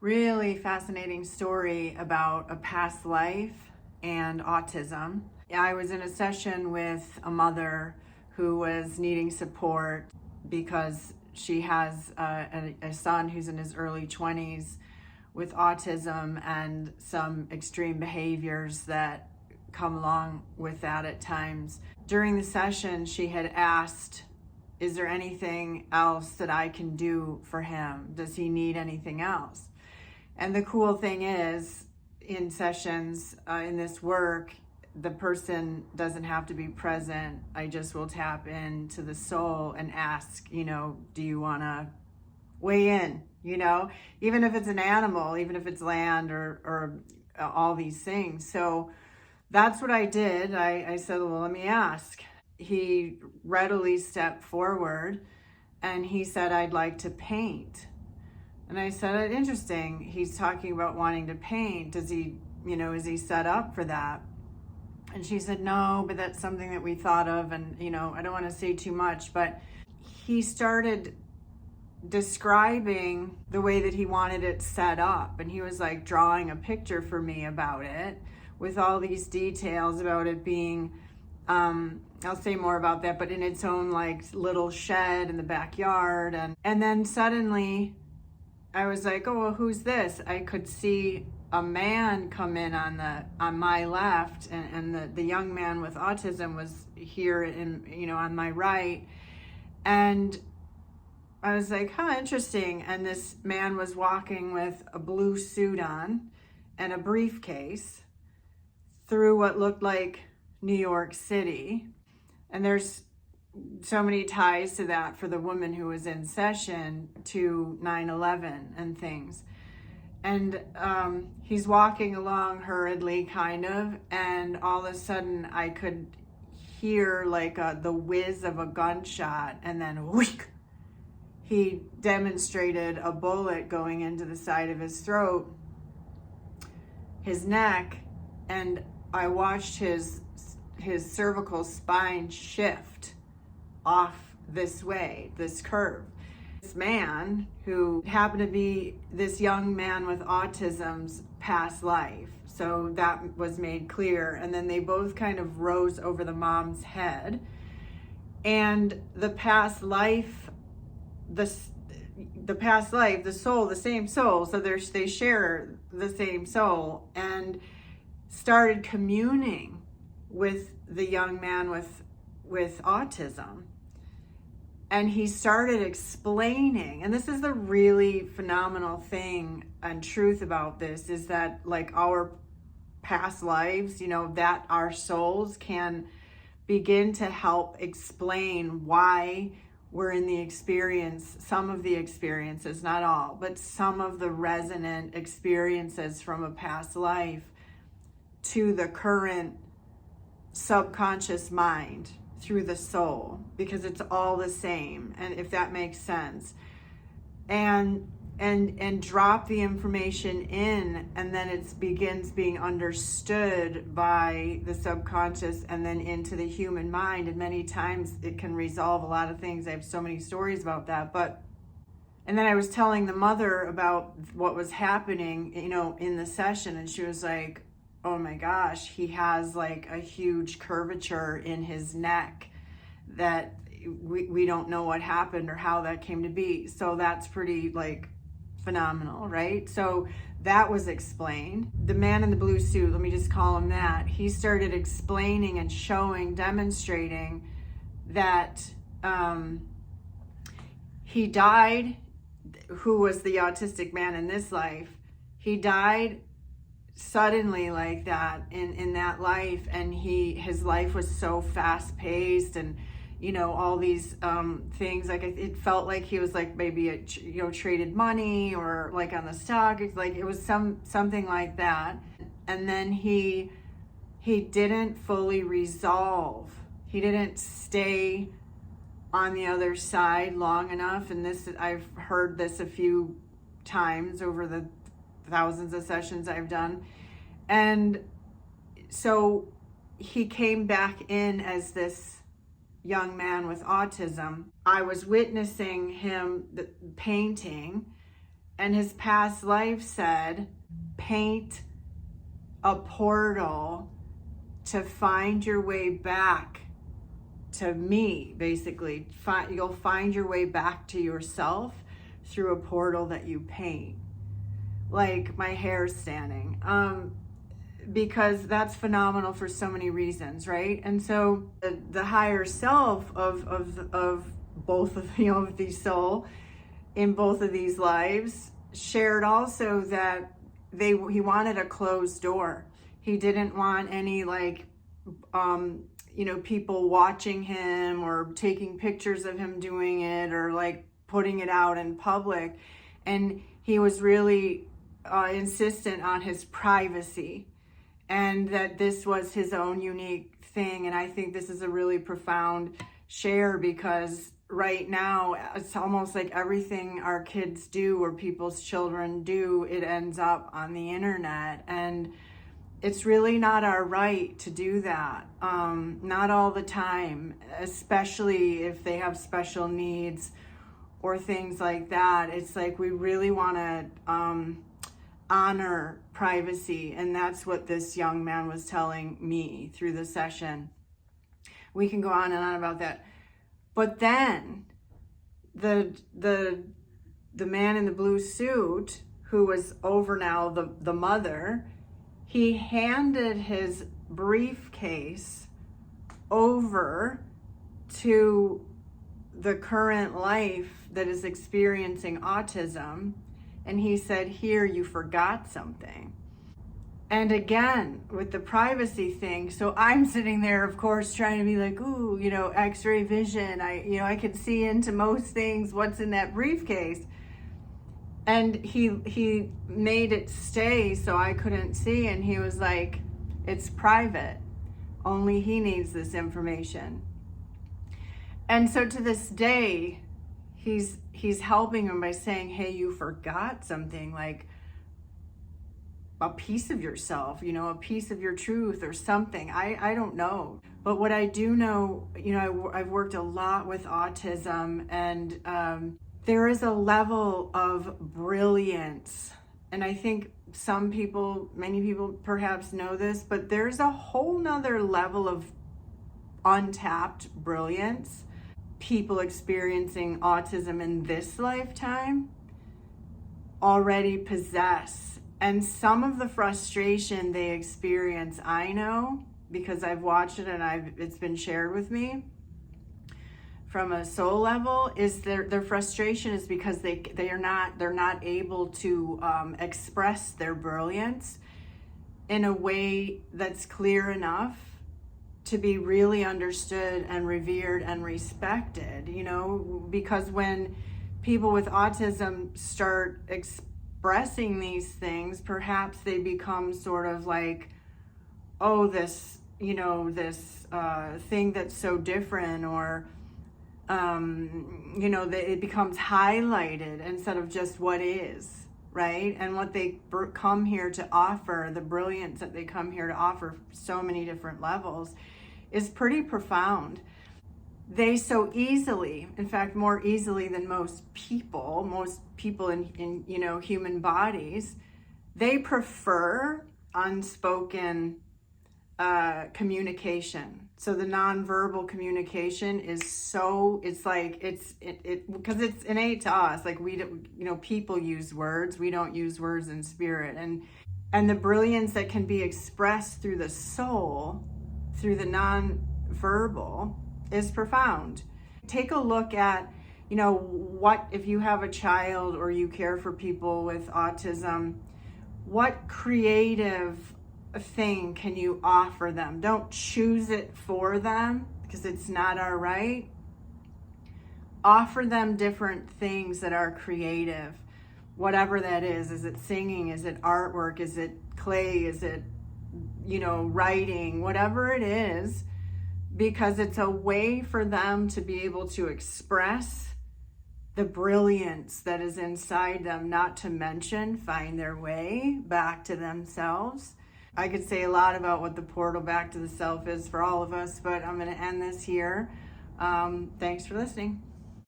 Really fascinating story about a past life and autism. I was in a session with a mother who was needing support because she has a son who's in his early 20s with autism and some extreme behaviors that come along with that at times. During the session, she had asked, is there anything else that I can do for him? Does he need anything else? And the cool thing is, in sessions, in this work, the person doesn't have to be present. I just will tap into the soul and ask, do you want to weigh in? Even if it's an animal, even if it's land or all these things. So that's what I did. I said, well, let me ask. He readily stepped forward and he said, I'd like to paint. And I said, interesting. He's talking about wanting to paint. Does he, is he set up for that? And she said, no, but that's something that we thought of. And, I don't want to say too much, but he started describing the way that he wanted it set up. And he was like drawing a picture for me about it with all these details about it being, I'll say more about that, but in its own like little shed in the backyard. And then suddenly I was like, oh, well, who's this? I could see a man come in on my left, and the young man with autism was here on my right. And I was like, interesting. And this man was walking with a blue suit on and a briefcase through what looked like New York City. And there's so many ties to that for the woman who was in session to 9/11 and things. And he's walking along hurriedly, kind of, and all of a sudden I could hear like the whiz of a gunshot, and then wheek, he demonstrated a bullet going into the side of his throat, his neck, and I watched his cervical spine shift off this way, this curve. This man, who happened to be this young man with autism's past life, so that was made clear. And then they both kind of rose over the mom's head. And the past life, the soul, the same soul, so they share the same soul, and started communing with the young man with autism. And he started explaining, and this is the really phenomenal thing and truth about this, is that like our past lives, that our souls can begin to help explain why we're in the experience, some of the experiences, not all, but some of the resonant experiences from a past life to the current subconscious mind through the soul, because it's all the same, and if that makes sense, and drop the information in, and then it begins being understood by the subconscious and then into the human mind, and many times it can resolve a lot of things. I have so many stories about that. And then I was telling the mother about what was happening, in the session, and she was like, oh my gosh, he has like a huge curvature in his neck that we don't know what happened or how that came to be. So that's pretty like phenomenal, right? So that was explained. The man in the blue suit, let me just call him that, he started explaining and showing, demonstrating that he died, who was the autistic man in this life, he died suddenly like that in that life, and his life was so fast paced, and all these things, like it felt like he was like maybe traded money or like on the stock, it's like it was something like that. And then he didn't fully resolve, he didn't stay on the other side long enough. And this, I've heard this a few times over the thousands of sessions I've done. And so he came back in as this young man with autism. I was witnessing him painting, And his past life said, paint a portal to find your way back to me, basically. You'll find your way back to yourself through a portal that you paint. Like my hair standing. Because that's phenomenal for so many reasons, right? And so the higher self of both of, of the soul in both of these lives shared also that he wanted a closed door. He didn't want any like people watching him or taking pictures of him doing it or like putting it out in public. And he was really insistent on his privacy, and that this was his own unique thing. And I think this is a really profound share, because right now it's almost like everything our kids do or people's children do, it ends up on the internet. And it's really not our right to do that. Not all the time, especially if they have special needs or things like that. It's like we really want to honor privacy, and that's what this young man was telling me through the session. We can go on and on about that. But then the man in the blue suit, who was over now, the mother, he handed his briefcase over to the current life that is experiencing autism. And he said, here, you forgot something. And again, with the privacy thing, so I'm sitting there, of course, trying to be like, ooh, x-ray vision. I could see into most things, what's in that briefcase. And he made it stay so I couldn't see. And he was like, it's private. Only he needs this information. And so to this day, he's helping him by saying, hey, you forgot something, like a piece of yourself, a piece of your truth or something. I don't know. But what I do know, I've worked a lot with autism, and there is a level of brilliance. And I think many people perhaps know this, but there's a whole nother level of untapped brilliance people experiencing autism in this lifetime already possess. And some of the frustration they experience, I know, because I've watched it and it's been shared with me from a soul level, is their frustration is because they're not able to express their brilliance in a way that's clear enough to be really understood and revered and respected, because when people with autism start expressing these things, perhaps they become sort of like, oh, this thing that's so different, or it becomes highlighted instead of just what is, right? And what they come here to offer, the brilliance that they come here to offer, so many different levels, is pretty profound. They so easily, in fact, more easily than most people in human bodies, they prefer unspoken communication. So the nonverbal communication is because it's innate to us. Like people use words, we don't use words in spirit, and the brilliance that can be expressed through the soul, through the non-verbal, is profound. Take a look at, what if you have a child or you care for people with autism, what creative thing can you offer them? Don't choose it for them, because it's not our right. Offer them different things that are creative, whatever that is. Is it singing? Is it artwork? Is it clay? Is it writing, whatever it is, because it's a way for them to be able to express the brilliance that is inside them, not to mention find their way back to themselves. I could say a lot about what the portal back to the self is for all of us, but I'm going to end this here. Thanks for listening.